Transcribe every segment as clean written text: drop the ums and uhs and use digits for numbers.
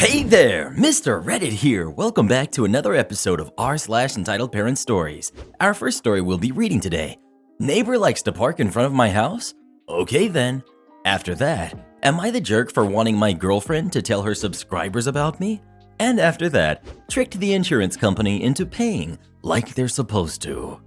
Hey there, Mr. Reddit here. Welcome back to another episode of r/entitled parent stories. Our first story we'll be reading today. Neighbor likes to park in front of my house? Okay then. After that, am I the jerk for wanting my girlfriend to tell her subscribers about me? And after that, tricked the insurance company into paying like they're supposed to.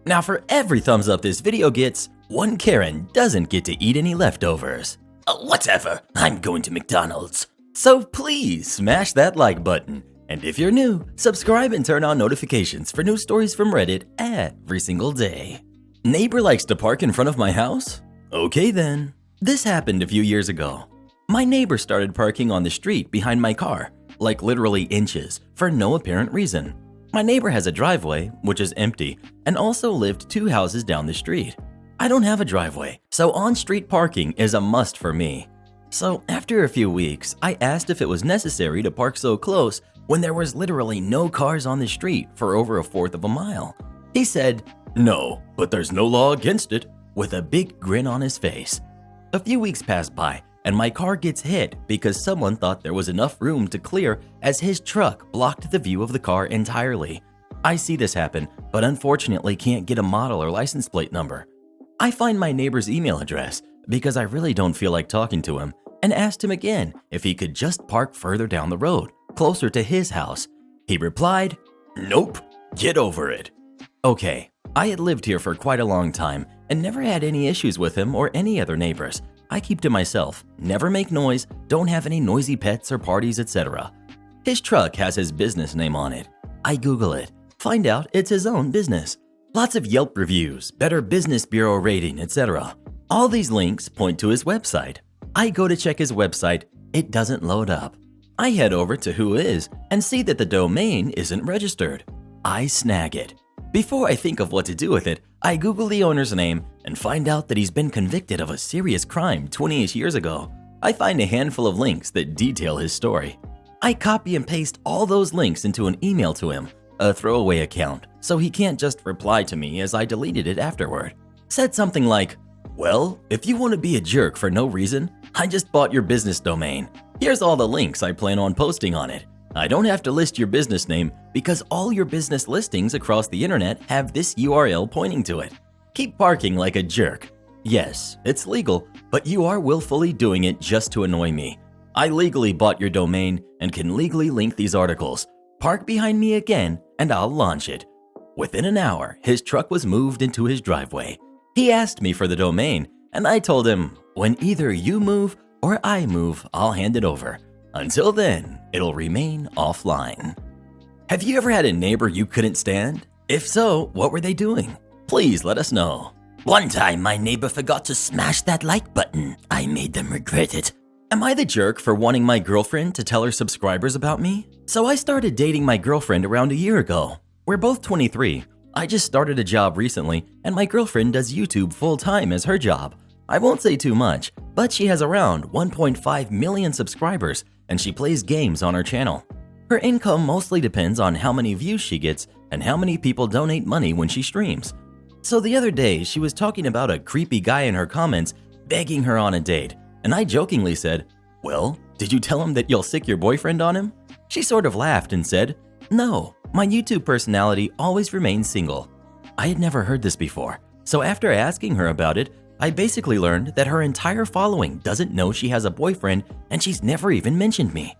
Now for every thumbs up this video gets, one Karen doesn't get to eat any leftovers. Whatever, I'm going to McDonald's. So please smash that like button. And if you're new, subscribe and turn on notifications for new stories from Reddit every single day. Neighbor likes to park in front of my house? Okay then. This happened a few years ago. My neighbor started parking on the street behind my car, like literally inches, for no apparent reason. My neighbor has a driveway, which is empty, and also lived 2 houses down the street. I don't have a driveway, so on-street parking is a must for me. So after a few weeks, I asked if it was necessary to park so close when there was literally no cars on the street for over a fourth of a mile. He said, "No, but there's no law against it," with a big grin on his face. A few weeks pass by and my car gets hit because someone thought there was enough room to clear as his truck blocked the view of the car entirely. I see this happen, but unfortunately can't get a model or license plate number. I find my neighbor's email address because I really don't feel like talking to him, and asked him again if he could just park further down the road, closer to his house. He replied, "Nope, get over it." Okay, I had lived here for quite a long time and never had any issues with him or any other neighbors. I keep to myself, never make noise, don't have any noisy pets or parties, etc. His truck has his business name on it. I Google it, find out it's his own business. Lots of Yelp reviews, Better Business Bureau rating, etc. All these links point to his website. I go to check his website, it doesn't load up. I head over to Whois and see that the domain isn't registered. I snag it. Before I think of what to do with it, I Google the owner's name and find out that he's been convicted of a serious crime 20-ish years ago. I find a handful of links that detail his story. I copy and paste all those links into an email to him, a throwaway account, so he can't just reply to me as I deleted it afterward. Said something like, "Well, if you want to be a jerk for no reason, I just bought your business domain. Here's all the links I plan on posting on it. I don't have to list your business name because all your business listings across the internet have this URL pointing to it. Keep parking like a jerk. Yes, it's legal, but you are willfully doing it just to annoy me. I legally bought your domain and can legally link these articles. Park behind me again and I'll launch it." Within an hour, his truck was moved into his driveway. He asked me for the domain, and I told him, "When either you move or I move, I'll hand it over. Until then, it'll remain offline." Have you ever had a neighbor you couldn't stand? If so, what were they doing? Please let us know. "One time, my neighbor forgot to smash that like button. I made them regret it." Am I the jerk for wanting my girlfriend to tell her subscribers about me? So I started dating my girlfriend around a year ago. We're both 23. I just started a job recently, and my girlfriend does YouTube full-time as her job. I won't say too much, but she has around 1.5 million subscribers, and she plays games on her channel. Her income mostly depends on how many views she gets and how many people donate money when she streams. So the other day, she was talking about a creepy guy in her comments begging her on a date, and I jokingly said, "Well, did you tell him that you'll sick your boyfriend on him?" She sort of laughed and said, "No, my YouTube personality always remains single." I had never heard this before, so after asking her about it, I basically learned that her entire following doesn't know she has a boyfriend and she's never even mentioned me.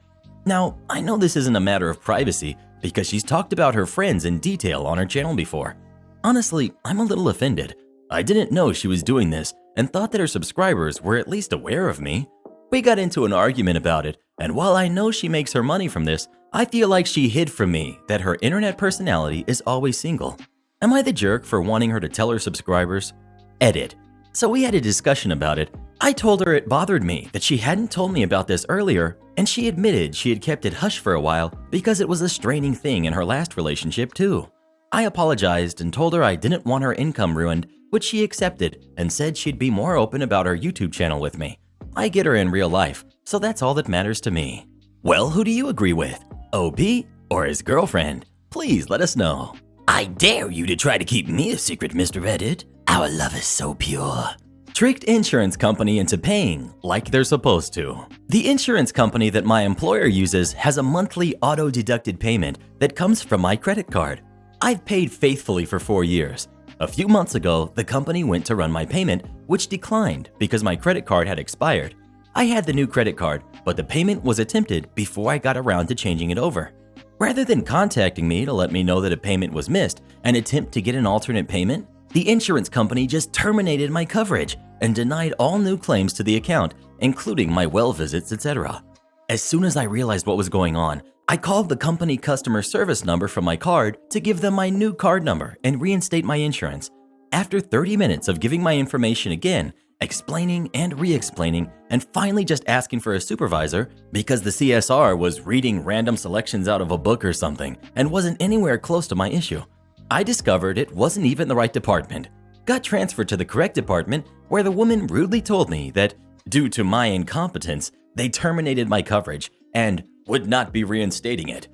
Now, I know this isn't a matter of privacy because she's talked about her friends in detail on her channel before. Honestly, I'm a little offended. I didn't know she was doing this and thought that her subscribers were at least aware of me. We got into an argument about it, and while I know she makes her money from this, I feel like she hid from me that her internet personality is always single. Am I the jerk for wanting her to tell her subscribers? Edit. So we had a discussion about it. I told her it bothered me that she hadn't told me about this earlier, and she admitted she had kept it hush for a while because it was a straining thing in her last relationship too. I apologized and told her I didn't want her income ruined, which she accepted and said she'd be more open about her YouTube channel with me. I get her in real life, so that's all that matters to me. Well, who do you agree with? OP or his girlfriend? Please let us know. "I dare you to try to keep me a secret, Mr. Reddit. Our love is so pure." Tricked insurance company into paying like they're supposed to. The insurance company that my employer uses has a monthly auto-deducted payment that comes from my credit card. I've paid faithfully for 4 years. A few months ago, the company went to run my payment, which declined because my credit card had expired. I had the new credit card, but the payment was attempted before I got around to changing it over. Rather than contacting me to let me know that a payment was missed and attempt to get an alternate payment, the insurance company just terminated my coverage and denied all new claims to the account, including my well visits, etc. As soon as I realized what was going on, I called the company customer service number from my card to give them my new card number and reinstate my insurance. After 30 minutes of giving my information again, explaining and re-explaining, and finally just asking for a supervisor because the CSR was reading random selections out of a book or something and wasn't anywhere close to my issue, I discovered it wasn't even the right department. Got transferred to the correct department where the woman rudely told me that, due to my incompetence, they terminated my coverage and would not be reinstating it.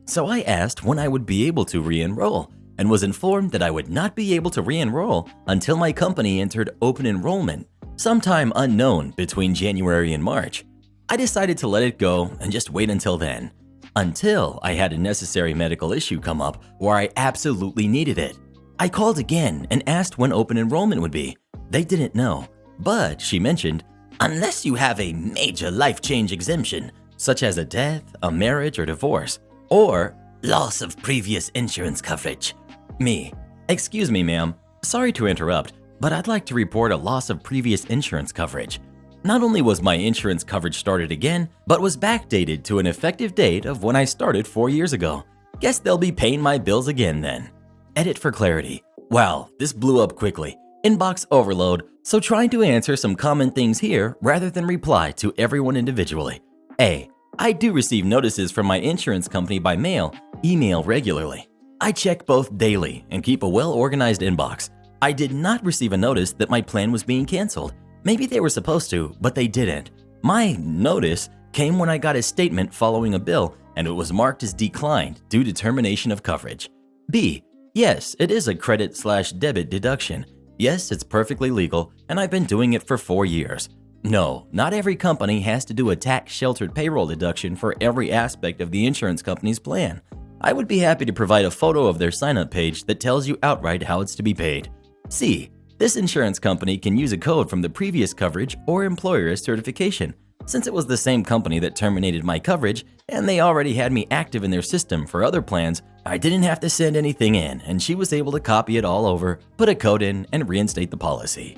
So I asked when I would be able to re-enroll and was informed that I would not be able to re-enroll until my company entered open enrollment, sometime unknown between January and March. I decided to let it go and just wait until then. Until I had a necessary medical issue come up where I absolutely needed it. I called again and asked when open enrollment would be. They didn't know, but she mentioned, unless you have a major life change exemption, such as a death, a marriage, or divorce, or loss of previous insurance coverage. Me, excuse me ma'am, sorry to interrupt, but I'd like to report a loss of previous insurance coverage. Not only was my insurance coverage started again, but was backdated to an effective date of when I started 4 years ago. Guess they'll be paying my bills again then. Edit for clarity. Wow, this blew up quickly. Inbox overload, so trying to answer some common things here rather than reply to everyone individually. A. I do receive notices from my insurance company by mail, email regularly. I check both daily and keep a well-organized inbox. I did not receive a notice that my plan was being canceled. Maybe they were supposed to, but they didn't. My notice came when I got a statement following a bill and it was marked as declined due to termination of coverage. B. Yes, it is a credit/debit deduction. Yes, it's perfectly legal and I've been doing it for 4 years. No, not every company has to do a tax-sheltered payroll deduction for every aspect of the insurance company's plan. I would be happy to provide a photo of their sign-up page that tells you outright how it's to be paid. C. This insurance company can use a code from the previous coverage or employer's certification. Since it was the same company that terminated my coverage and they already had me active in their system for other plans, I didn't have to send anything in and she was able to copy it all over, put a code in, and reinstate the policy.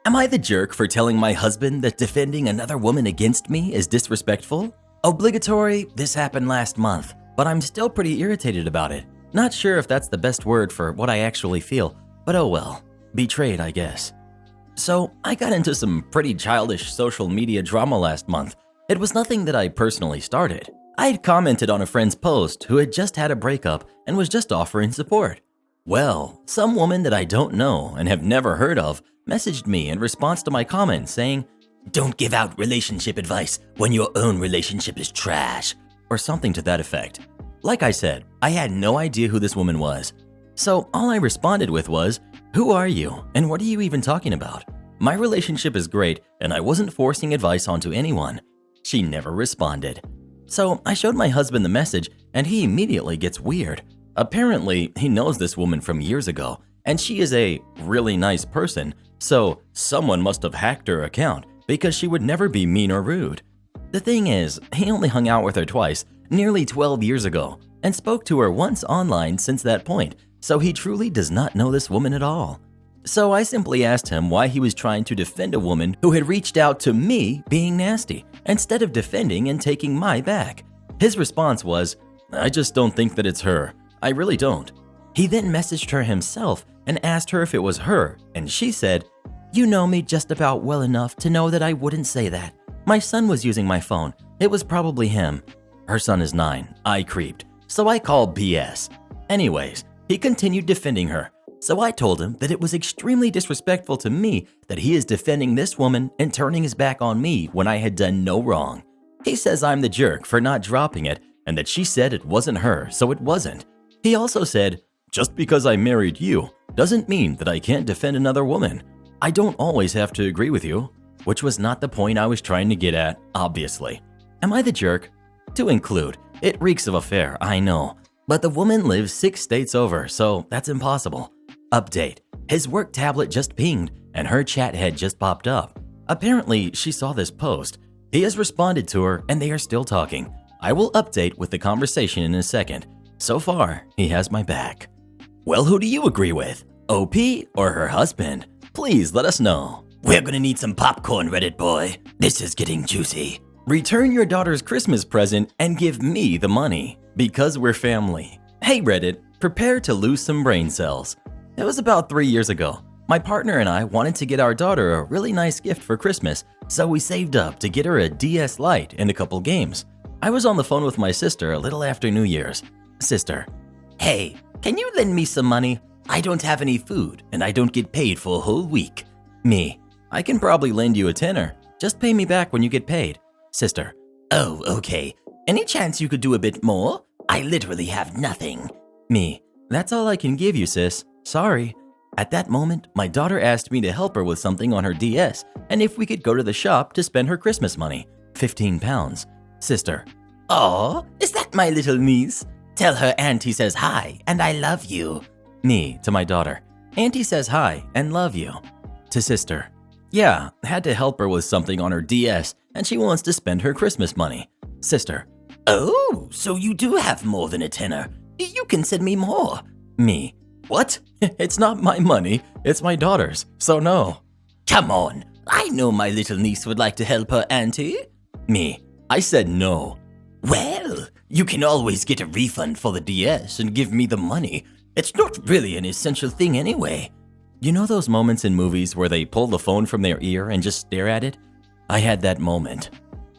Am I the jerk for telling my husband that defending another woman against me is disrespectful? Obligatory, this happened last month, but I'm still pretty irritated about it. Not sure if that's the best word for what I actually feel, but oh well. Betrayed, I guess. So I got into some pretty childish social media drama last month. It was nothing that I personally started. I had commented on a friend's post who had just had a breakup and was just offering support. Well, some woman that I don't know and have never heard of messaged me in response to my comment saying, "Don't give out relationship advice when your own relationship is trash," or something to that effect. Like I said, I had no idea who this woman was. So all I responded with was, "Who are you and what are you even talking about? My relationship is great and I wasn't forcing advice onto anyone." She never responded. So I showed my husband the message and he immediately gets weird. Apparently, he knows this woman from years ago and she is a really nice person, so someone must have hacked her account because she would never be mean or rude. The thing is, he only hung out with her twice, nearly 12 years ago, and spoke to her once online since that point, so he truly does not know this woman at all. So I simply asked him why he was trying to defend a woman who had reached out to me being nasty, instead of defending and taking my back. His response was, "I just don't think that it's her. I really don't." He then messaged her himself and asked her if it was her, and she said, "You know me just about well enough to know that I wouldn't say that. My son was using my phone. It was probably him." Her son is 9. I creeped, so I called BS. Anyways, he continued defending her, so I told him that it was extremely disrespectful to me that he is defending this woman and turning his back on me when I had done no wrong. He says I'm the jerk for not dropping it and that she said it wasn't her, so it wasn't. He also said, "Just because I married you doesn't mean that I can't defend another woman." I don't always have to agree with you, which was not the point I was trying to get at, obviously. Am I the jerk? To include, it reeks of affair, I know, but the woman lives 6 states over, so that's impossible. Update. His work tablet just pinged, and her chat had just popped up. Apparently, she saw this post. He has responded to her, and they are still talking. I will update with the conversation in a second. So far, he has my back. Well, who do you agree with? OP or her husband? Please let us know. We're gonna need some popcorn, Reddit boy. This is getting juicy. Return your daughter's Christmas present and give me the money, because we're family. Hey Reddit, prepare to lose some brain cells. It was about 3 years ago. My partner and I wanted to get our daughter a really nice gift for Christmas, so we saved up to get her a DS Lite and a couple games. I was on the phone with my sister a little after New Year's. Sister, hey, can you lend me some money? I don't have any food and I don't get paid for a whole week. Me, I can probably lend you a tenner. Just pay me back when you get paid. Sister, oh, okay. Any chance you could do a bit more? I literally have nothing. Me, that's all I can give you, sis. Sorry. At that moment, my daughter asked me to help her with something on her DS and if we could go to the shop to spend her Christmas money, 15 pounds. Sister, oh, is that my little niece? Tell her auntie says hi and I love you. Me, to my daughter, auntie says hi and love you. To sister, yeah, had to help her with something on her DS and she wants to spend her Christmas money. Sister, oh, so you do have more than a tenner. You can send me more. Me, what? It's not my money, it's my daughter's, so no. Come on, I know my little niece would like to help her auntie. Me, I said no. Well, you can always get a refund for the DS and give me the money. It's not really an essential thing anyway. You know those moments in movies where they pull the phone from their ear and just stare at it? I had that moment.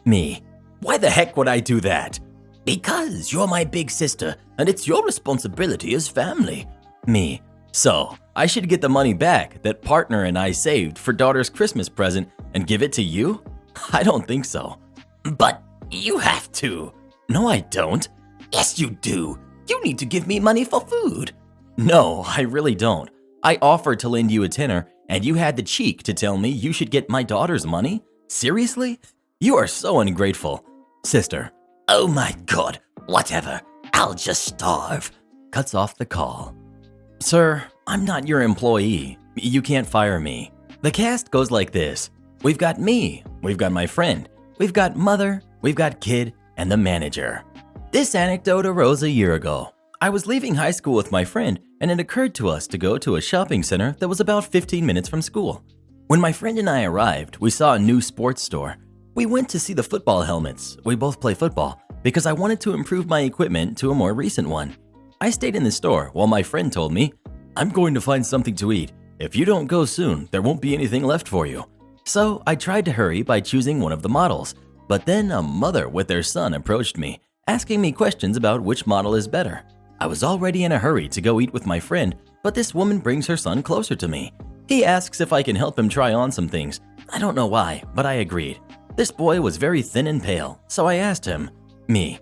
Me, why the heck would I do that? Because you're my big sister and it's your responsibility as family. Me, so I should get the money back that partner and I saved for daughter's Christmas present and give it to you? I don't think so. But you have to. No, I don't. Yes, you do. You need to give me money for food. No, I really don't. I offered to lend you a tenner, and you had the cheek to tell me you should get my daughter's money? Seriously? You are so ungrateful. Sister, oh my god, whatever. I'll just starve. Cuts off the call. Sir, I'm not your employee. You can't fire me. The cast goes like this. We've got me, we've got my friend, we've got mother, we've got kid, and the manager. This anecdote arose a year ago. I was leaving high school with my friend, and it occurred to us to go to a shopping center that was about 15 minutes from school. When my friend and I arrived, we saw a new sports store. We went to see the football helmets. We both play football because I wanted to improve my equipment to a more recent one. I stayed in the store while my friend told me, I'm going to find something to eat. If you don't go soon, there won't be anything left for you. So I tried to hurry by choosing one of the models, but then a mother with their son approached me, asking me questions about which model is better. I was already in a hurry to go eat with my friend, but this woman brings her son closer to me. He asks if I can help him try on some things. I don't know why, but I agreed. This boy was very thin and pale, so I asked him, Me,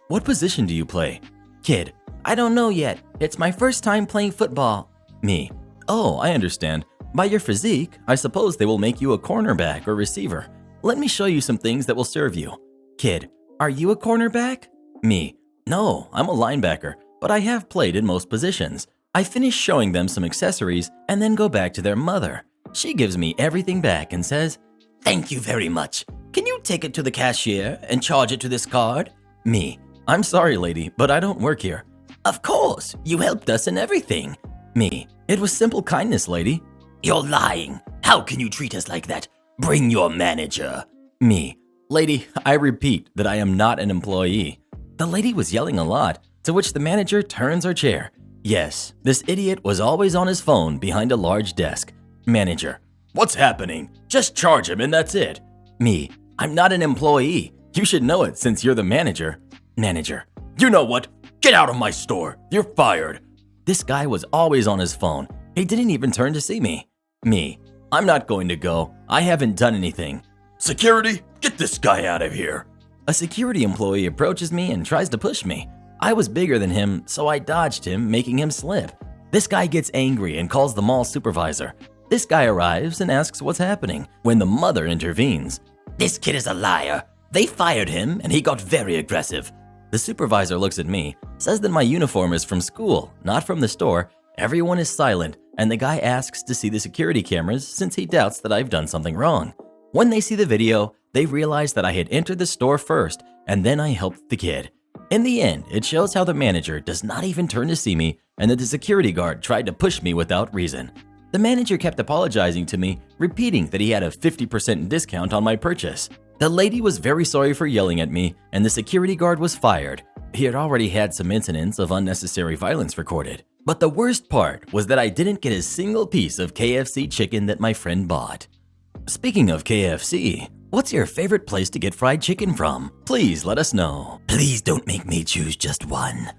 what position do you play? Kid, I don't know yet. It's my first time playing football. Me, oh, I understand. By your physique, I suppose they will make you a cornerback or receiver. Let me show you some things that will serve you. Kid, are you a cornerback? Me, no, I'm a linebacker, but I have played in most positions. I finish showing them some accessories and then go back to their mother. She gives me everything back and says, Thank you very much. Can you take it to the cashier and charge it to this card? Me, I'm sorry, lady, but I don't work here. Of course, you helped us in everything. Me, it was simple kindness, lady. You're lying. How can you treat us like that? Bring your manager. Me, lady, I repeat that I am not an employee. The lady was yelling a lot, to which the manager turns her chair. Yes, this idiot was always on his phone behind a large desk. Manager, what's happening? Just charge him and that's it. Me, I'm not an employee. You should know it since you're the manager. Manager, you know what? Get out of my store. You're fired. This guy was always on his phone. He didn't even turn to see me. Me, I'm not going to go. I haven't done anything. Security, get this guy out of here. A security employee approaches me and tries to push me. I was bigger than him, so I dodged him, making him slip. This guy gets angry and calls the mall supervisor. This guy arrives and asks what's happening when the mother intervenes. "This kid is a liar. They fired him and he got very aggressive." The supervisor looks at me, says that my uniform is from school, not from the store. Everyone is silent, and the guy asks to see the security cameras since he doubts that I've done something wrong. When they see the video, they realize that I had entered the store first, and then I helped the kid. In the end, it shows how the manager does not even turn to see me, and that the security guard tried to push me without reason. The manager kept apologizing to me, repeating that he had a 50% discount on my purchase. The lady was very sorry for yelling at me, and the security guard was fired. He had already had some incidents of unnecessary violence recorded. But the worst part was that I didn't get a single piece of KFC chicken that my friend bought. Speaking of KFC, what's your favorite place to get fried chicken from? Please let us know. Please don't make me choose just one.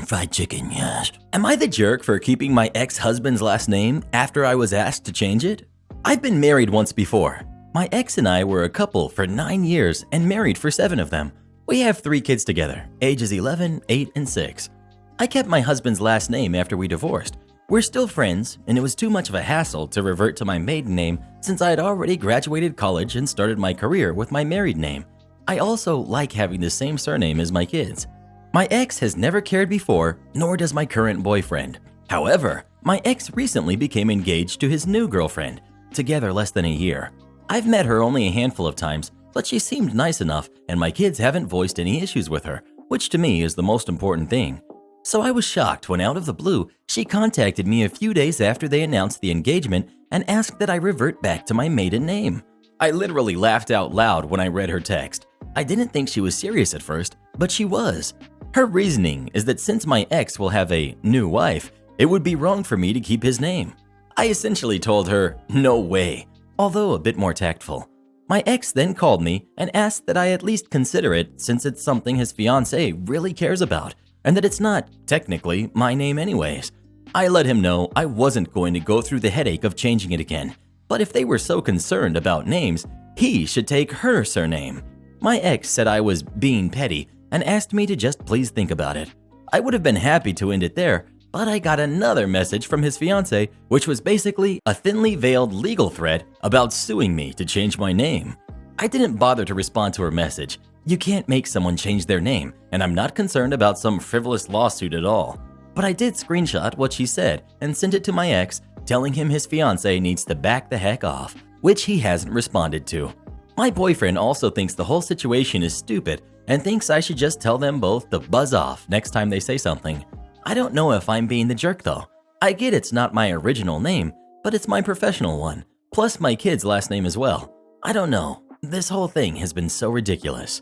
Fried chicken, yes. Am I the jerk for keeping my ex-husband's last name after I was asked to change it? I've been married once before. My ex and I were a couple for 9 years and married for 7 of them. We have 3 kids together, ages 11, 8, and 6. I kept my husband's last name after we divorced. We're still friends, and it was too much of a hassle to revert to my maiden name since I had already graduated college and started my career with my married name. I also like having the same surname as my kids. My ex has never cared before, nor does my current boyfriend. However, my ex recently became engaged to his new girlfriend, together less than a year. I've met her only a handful of times, but she seemed nice enough, and my kids haven't voiced any issues with her, which to me is the most important thing. So I was shocked when out of the blue, she contacted me a few days after they announced the engagement and asked that I revert back to my maiden name. I literally laughed out loud when I read her text. I didn't think she was serious at first, but she was. Her reasoning is that since my ex will have a new wife, it would be wrong for me to keep his name. I essentially told her, no way, although a bit more tactful. My ex then called me and asked that I at least consider it since it's something his fiancée really cares about, and that it's not, technically, my name anyways. I let him know I wasn't going to go through the headache of changing it again, but if they were so concerned about names, he should take her surname. My ex said I was being petty and asked me to just please think about it. I would have been happy to end it there, but I got another message from his fiancée, which was basically a thinly veiled legal threat about suing me to change my name. I didn't bother to respond to her message. You can't make someone change their name, and I'm not concerned about some frivolous lawsuit at all. But I did screenshot what she said and sent it to my ex, telling him his fiancée needs to back the heck off, which he hasn't responded to. My boyfriend also thinks the whole situation is stupid and thinks I should just tell them both to buzz off next time they say something. I don't know if I'm being the jerk though. I get it's not my original name, but it's my professional one, plus my kid's last name as well. I don't know. This whole thing has been so ridiculous.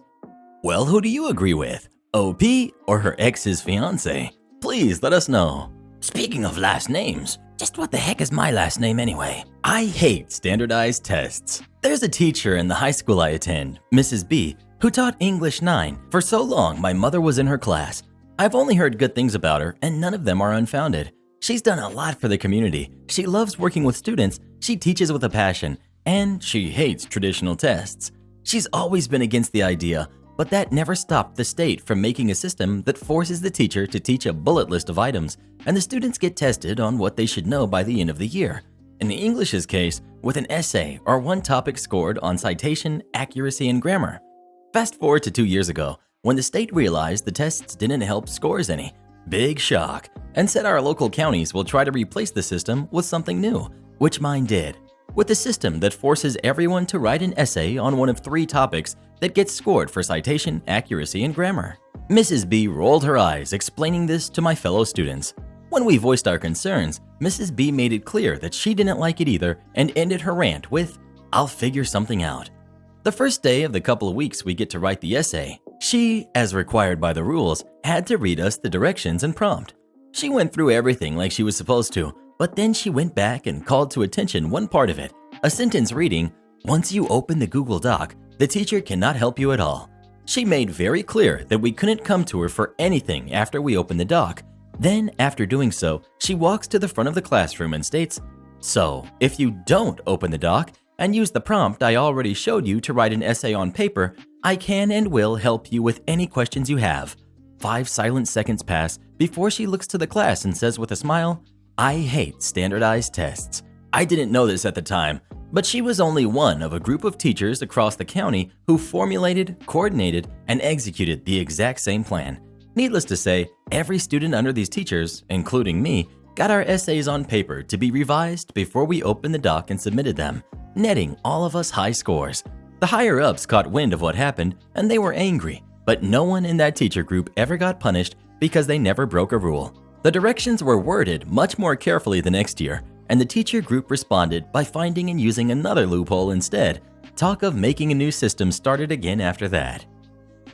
Well, who do you agree with? OP or her ex's fiancé? Please let us know. Speaking of last names, just what the heck is my last name anyway? I hate standardized tests. There's a teacher in the high school I attend, Mrs. B, who taught English 9. For so long, my mother was in her class. I've only heard good things about her, and none of them are unfounded. She's done a lot for the community. She loves working with students, she teaches with a passion, and she hates traditional tests. She's always been against the idea, but that never stopped the state from making a system that forces the teacher to teach a bullet list of items, and the students get tested on what they should know by the end of the year. In English's case, with an essay or one topic scored on citation, accuracy, and grammar. Fast forward to 2 years ago, when the state realized the tests didn't help scores any. Big shock, and said our local counties will try to replace the system with something new, which mine did. With a system that forces everyone to write an essay on one of 3 topics that gets scored for citation, accuracy, and grammar. Mrs. B rolled her eyes explaining this to my fellow students. When we voiced our concerns, Mrs. B made it clear that she didn't like it either and ended her rant with, "I'll figure something out." The first day of the couple of weeks we get to write the essay, she, as required by the rules, had to read us the directions and prompt. She went through everything like she was supposed to, but then she went back and called to attention one part of it, a sentence reading, "Once you open the Google Doc, the teacher cannot help you at all." She made very clear that we couldn't come to her for anything after we opened the doc. Then, after doing so, she walks to the front of the classroom and states, "So, if you don't open the doc and use the prompt I already showed you to write an essay on paper, I can and will help you with any questions you have." 5 silent seconds pass before she looks to the class and says with a smile, "I hate standardized tests." I didn't know this at the time, but she was only one of a group of teachers across the county who formulated, coordinated, and executed the exact same plan. Needless to say, every student under these teachers, including me, got our essays on paper to be revised before we opened the doc and submitted them, netting all of us high scores. The higher-ups caught wind of what happened, and they were angry, but no one in that teacher group ever got punished because they never broke a rule. The directions were worded much more carefully the next year, and the teacher group responded by finding and using another loophole instead. Talk of making a new system started again after that.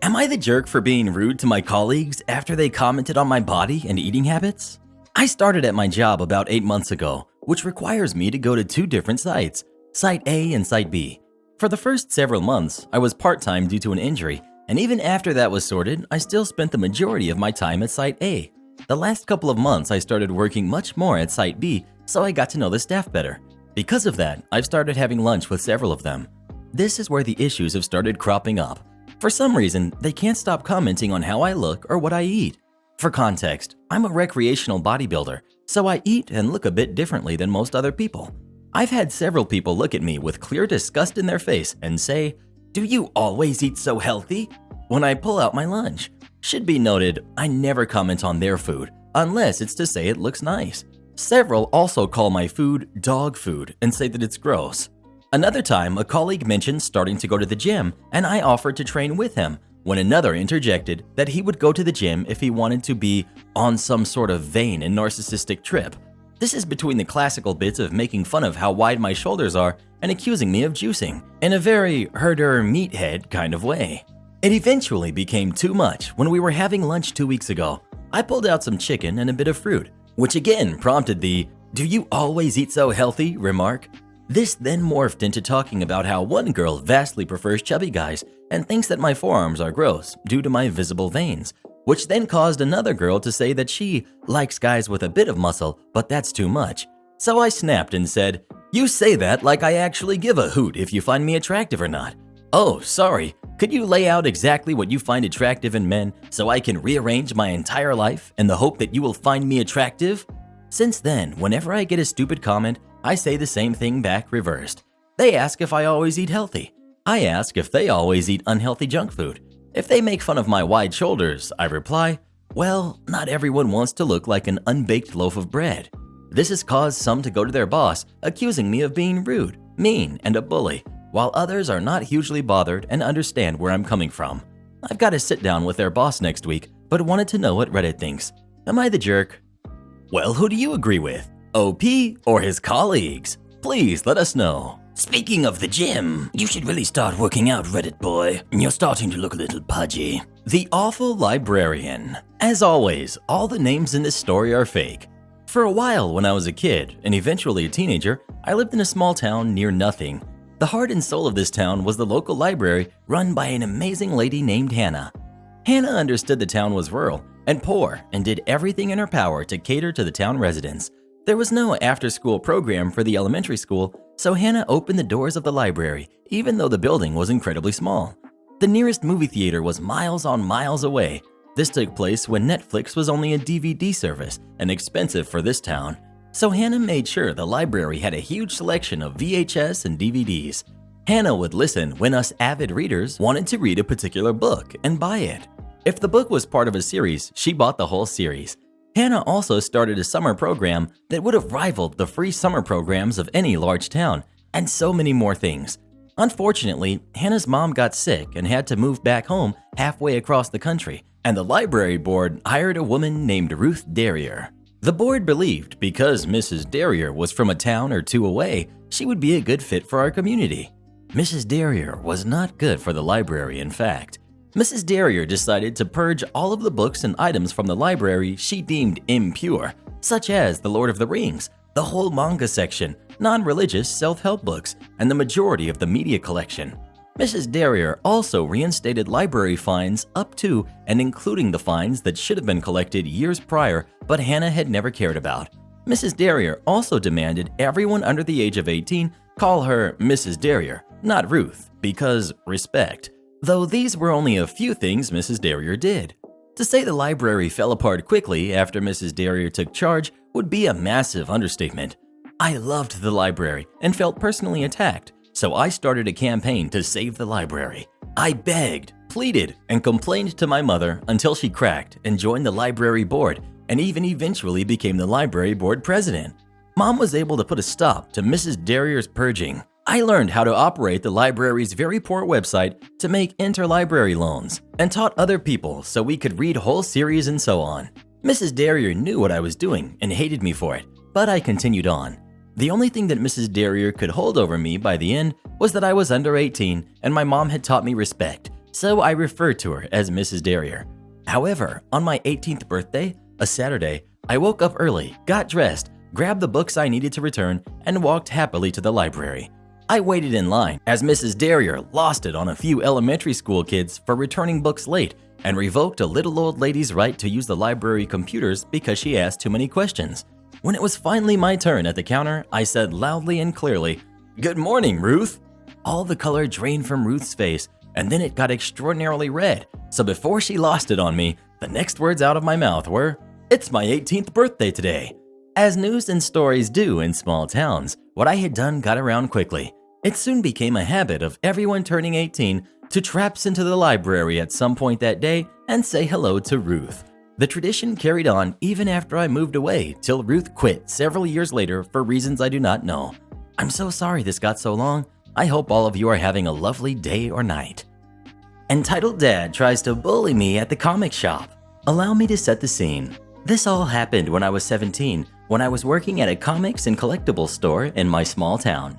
Am I the jerk for being rude to my colleagues after they commented on my body and eating habits? I started at my job about 8 months ago, which requires me to go to 2 different sites, Site A and Site B. For the first several months, I was part-time due to an injury, and even after that was sorted, I still spent the majority of my time at Site A. The last couple of months, I started working much more at Site B, so I got to know the staff better. Because of that, I've started having lunch with several of them. This is where the issues have started cropping up. For some reason, they can't stop commenting on how I look or what I eat. For context, I'm a recreational bodybuilder, so I eat and look a bit differently than most other people. I've had several people look at me with clear disgust in their face and say, "Do you always eat so healthy?" when I pull out my lunch. Should be noted, I never comment on their food, unless it's to say it looks nice. Several also call my food dog food and say that it's gross. Another time, a colleague mentioned starting to go to the gym, and I offered to train with him, when another interjected that he would go to the gym if he wanted to be on some sort of vain and narcissistic trip. This is between the classical bits of making fun of how wide my shoulders are and accusing me of juicing, in a very herder meathead kind of way. It eventually became too much when we were having lunch 2 weeks ago. I pulled out some chicken and a bit of fruit, which again prompted the "Do you always eat so healthy?" remark. This then morphed into talking about how one girl vastly prefers chubby guys and thinks that my forearms are gross due to my visible veins, which then caused another girl to say that she likes guys with a bit of muscle, but that's too much. So I snapped and said, "You say that like I actually give a hoot if you find me attractive or not. Oh, sorry. Could you lay out exactly what you find attractive in men so I can rearrange my entire life in the hope that you will find me attractive?" Since then, whenever I get a stupid comment, I say the same thing back reversed. They ask if I always eat healthy. I ask if they always eat unhealthy junk food. If they make fun of my wide shoulders, I reply, "Well, not everyone wants to look like an unbaked loaf of bread." This has caused some to go to their boss, accusing me of being rude, mean, and a bully, while others are not hugely bothered and understand where I'm coming from. I've got to sit down with their boss next week, but wanted to know what Reddit thinks. Am I the jerk? Well, who do you agree with? OP or his colleagues? Please let us know. Speaking of the gym, you should really start working out, Reddit boy. You're starting to look a little pudgy. The Awful Librarian. As always, all the names in this story are fake. For a while when I was a kid, and eventually a teenager, I lived in a small town near nothing. The heart and soul of this town was the local library run by an amazing lady named Hannah. Hannah understood the town was rural and poor and did everything in her power to cater to the town residents. There was no after-school program for the elementary school, so Hannah opened the doors of the library, even though the building was incredibly small. The nearest movie theater was miles on miles away. This took place when Netflix was only a DVD service and expensive for this town. So Hannah made sure the library had a huge selection of VHS and DVDs. Hannah would listen when us avid readers wanted to read a particular book and buy it. If the book was part of a series, she bought the whole series. Hannah also started a summer program that would have rivaled the free summer programs of any large town, and so many more things. Unfortunately, Hannah's mom got sick and had to move back home halfway across the country, and the library board hired a woman named Ruth Derrier. The board believed because Mrs. Derrier was from a town or two away, she would be a good fit for our community. Mrs. Derrier was not good for the library, in fact. Mrs. Derrier decided to purge all of the books and items from the library she deemed impure, such as The Lord of the Rings, the whole manga section, non-religious self-help books, and the majority of the media collection. Mrs. Derrier also reinstated library fines up to and including the fines that should have been collected years prior but Hannah had never cared about. Mrs. Derrier also demanded everyone under the age of 18 call her Mrs. Derrier, not Ruth, because respect. Though these were only a few things Mrs. Derrier did. To say the library fell apart quickly after Mrs. Derrier took charge would be a massive understatement. I loved the library and felt personally attacked, so I started a campaign to save the library. I begged, pleaded, and complained to my mother until she cracked and joined the library board and even eventually became the library board president. Mom was able to put a stop to Mrs. Darrier's purging. I learned how to operate the library's very poor website to make interlibrary loans and taught other people so we could read whole series and so on. Mrs. Darrier knew what I was doing and hated me for it, but I continued on. The only thing that Mrs. Darrier could hold over me by the end was that I was under 18 and my mom had taught me respect, so I referred to her as Mrs. Darrier. However, on my 18th birthday, a Saturday, I woke up early, got dressed, grabbed the books I needed to return, and walked happily to the library. I waited in line as Mrs. Darrier lost it on a few elementary school kids for returning books late and revoked a little old lady's right to use the library computers because she asked too many questions. When it was finally my turn at the counter, I said loudly and clearly, "Good morning, Ruth." All the color drained from Ruth's face, and then it got extraordinarily red. So before she lost it on me, the next words out of my mouth were, "It's my 18th birthday today." As news and stories do in small towns, what I had done got around quickly. It soon became a habit of everyone turning 18 to traipse into the library at some point that day and say hello to Ruth. The tradition carried on even after I moved away till Ruth quit several years later for reasons I do not know. I'm so sorry this got so long. I hope all of you are having a lovely day or night. Entitled Dad tries to bully me at the comic shop. Allow me to set the scene. This all happened when I was 17, when I was working at a comics and collectibles store in my small town.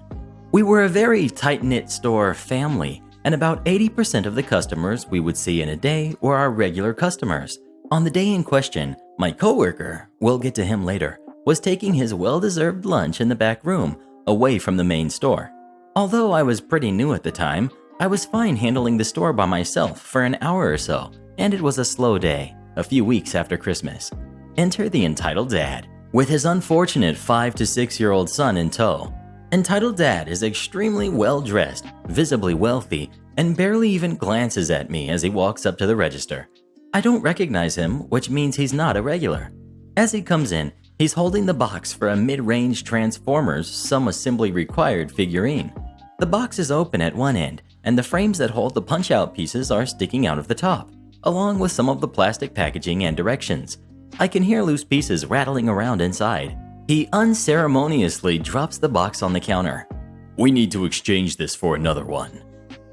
We were a very tight-knit store family, and about 80% of the customers we would see in a day were our regular customers. On the day in question, my coworker, we'll get to him later, was taking his well-deserved lunch in the back room, away from the main store. Although I was pretty new at the time, I was fine handling the store by myself for an hour or so, and it was a slow day, a few weeks after Christmas. Enter the Entitled Dad, with his unfortunate 5 to 6-year-old son in tow. Entitled Dad is extremely well-dressed, visibly wealthy, and barely even glances at me as he walks up to the register. I don't recognize him, which means he's not a regular. As he comes in, he's holding the box for a mid-range Transformers Some Assembly Required figurine. The box is open at one end, and the frames that hold the punch-out pieces are sticking out of the top, along with some of the plastic packaging and directions. I can hear loose pieces rattling around inside. He unceremoniously drops the box on the counter. "We need to exchange this for another one."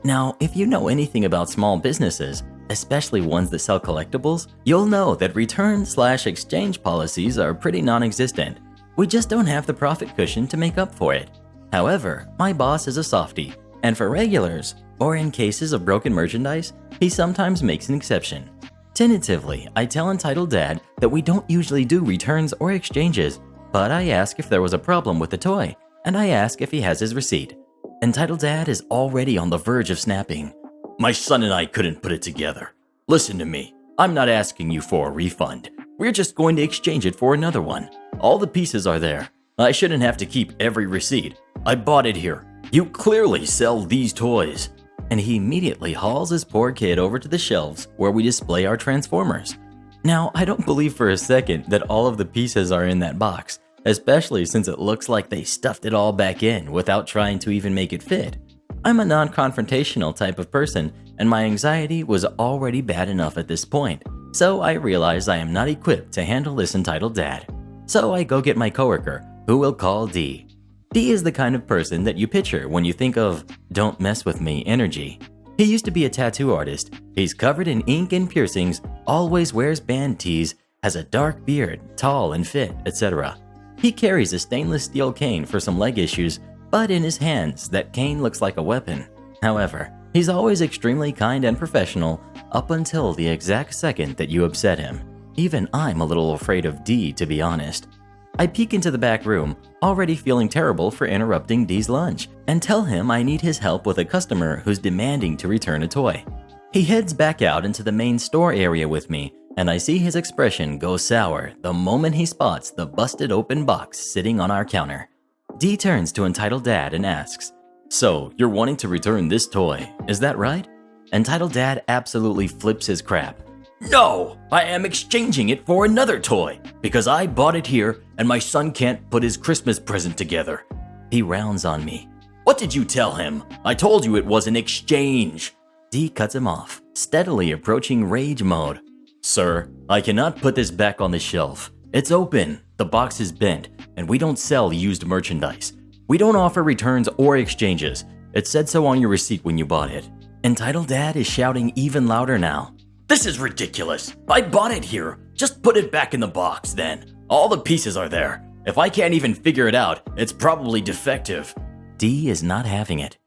Now, if you know anything about small businesses, especially ones that sell collectibles, you'll know that return/exchange policies are pretty non-existent. We just don't have the profit cushion to make up for it. However, my boss is a softie, and for regulars, or in cases of broken merchandise, he sometimes makes an exception. Tentatively, I tell Entitled Dad that we don't usually do returns or exchanges, but I ask if there was a problem with the toy, and I ask if he has his receipt. Entitled Dad is already on the verge of snapping. "My son and I couldn't put it together. Listen to me, I'm not asking you for a refund. We're just going to exchange it for another one. All the pieces are there. I shouldn't have to keep every receipt. I bought it here. You clearly sell these toys." And he immediately hauls his poor kid over to the shelves where we display our Transformers. Now, I don't believe for a second that all of the pieces are in that box, especially since it looks like they stuffed it all back in without trying to even make it fit. I'm a non-confrontational type of person, and my anxiety was already bad enough at this point, so I realize I am not equipped to handle this Entitled Dad. So I go get my coworker, who we'll call D. D is the kind of person that you picture when you think of "don't mess with me" energy. He used to be a tattoo artist. He's covered in ink and piercings, always wears band tees, has a dark beard, tall and fit, etc. He carries a stainless steel cane for some leg issues, but in his hands, that cane looks like a weapon. However, he's always extremely kind and professional up until the exact second that you upset him. Even I'm a little afraid of D, to be honest. I peek into the back room, already feeling terrible for interrupting D's lunch, and tell him I need his help with a customer who's demanding to return a toy. He heads back out into the main store area with me, and I see his expression go sour the moment he spots the busted open box sitting on our counter. D turns to Entitled Dad and asks, "So, you're wanting to return this toy, is that right?" Entitled Dad absolutely flips his crap. No, I am exchanging it for another toy because I bought it here and my son can't put his Christmas present together. He rounds on me. What did you tell him? I told you it was an exchange. D cuts him off, steadily approaching rage mode. Sir, I cannot put this back on the shelf. It's open, the box is bent, and we don't sell used merchandise. We don't offer returns or exchanges. It said so on your receipt when you bought it. Entitled Dad is shouting even louder now. This is ridiculous. I bought it here. Just put it back in the box then. All the pieces are there. If I can't even figure it out, it's probably defective. D is not having it.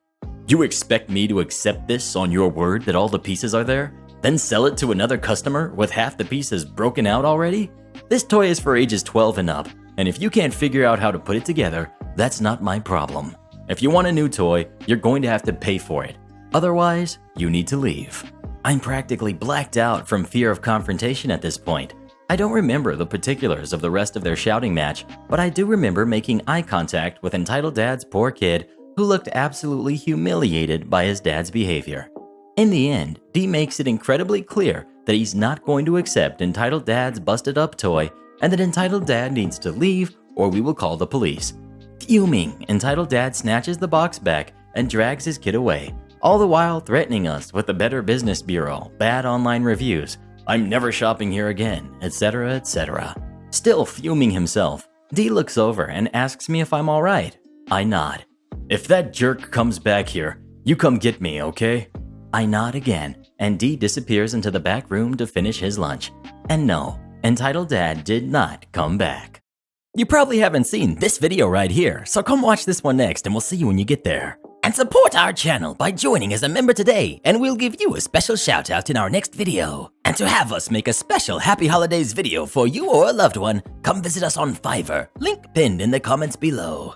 You expect me to accept this on your word that all the pieces are there? Then sell it to another customer with half the pieces broken out already? This toy is for ages 12 and up, and if you can't figure out how to put it together, that's not my problem. If you want a new toy, you're going to have to pay for it. Otherwise, you need to leave. I'm practically blacked out from fear of confrontation at this point. I don't remember the particulars of the rest of their shouting match, but I do remember making eye contact with Entitled Dad's poor kid who looked absolutely humiliated by his dad's behavior. In the end, D makes it incredibly clear that he's not going to accept Entitled Dad's busted up toy and that Entitled Dad needs to leave or we will call the police. Fuming, Entitled Dad snatches the box back and drags his kid away, all the while threatening us with the Better Business Bureau, bad online reviews, I'm never shopping here again, etc., etc. Still fuming himself, D looks over and asks me if I'm alright. I nod. If that jerk comes back here, you come get me, okay? I nod again, and D disappears into the back room to finish his lunch. And no, Entitled Dad did not come back. You probably haven't seen this video right here, so come watch this one next and we'll see you when you get there. And support our channel by joining as a member today, and we'll give you a special shout out in our next video. And to have us make a special Happy Holidays video for you or a loved one, come visit us on Fiverr, link pinned in the comments below.